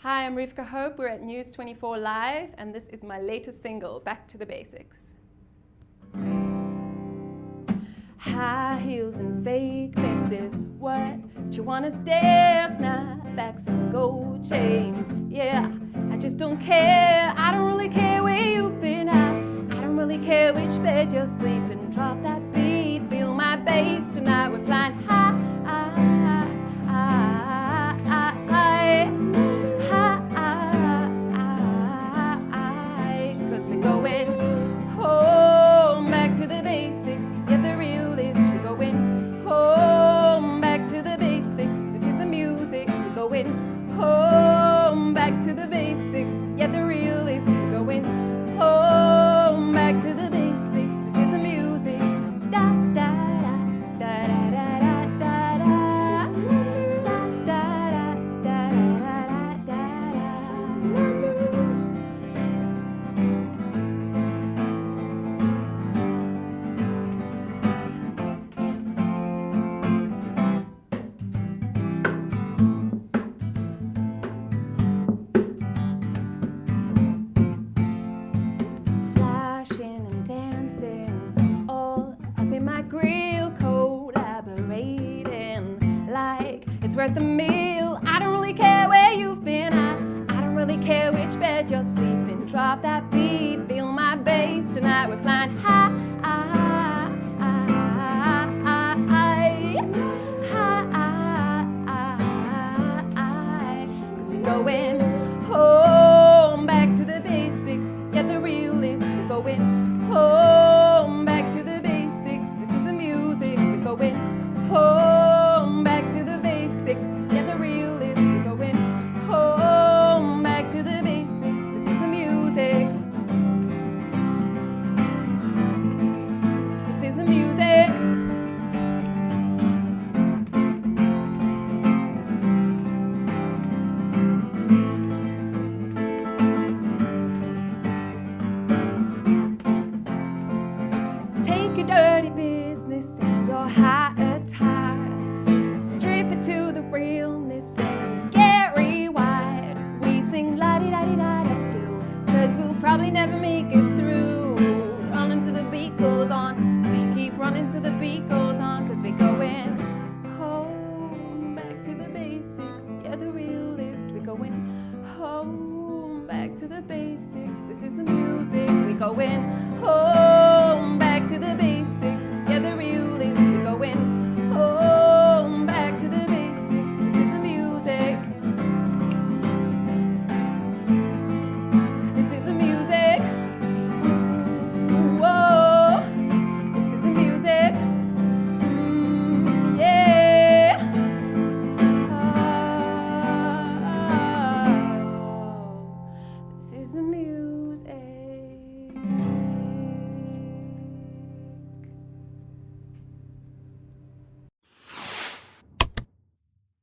Hi, I'm Rivkah Hope. We're at News 24 Live, and this is my latest single, Back to the Basics. High heels and fake misses, what you wanna stare? Snapbacks and gold chains, yeah, I just don't care. I don't really care where you've been at. I don't really care which bed you're sleeping. Drop that beat, feel my bass. Tonight we're flying high. Home, back to the basics. Yeah, the real is going home, back to the basics. This is the music. Da da da da da da da da da da da da da. My grill, collaborating like it's worth the meal. I don't really care where you've been at. I don't really care which bed you're sleeping. Drop that beat, feel my bass. Tonight we're flying high, cause we're going home, back to the basics. Yeah, the realist, we're going home, back to the going home, back to the basics. Yeah, the realist, we're going home, back to the basics. This is the music. This is the music. Take your dirty business and your high attire, strip it to the realness and get rewired. We sing la-di-da-di-da-da-do, cause we'll probably never make it through. Running till the beat goes on, we keep running till the beat goes on, cause we're going home, back to the basics. Yeah, the realist, we're going home, back to the basics. This is the music, we're going home, back to the basics.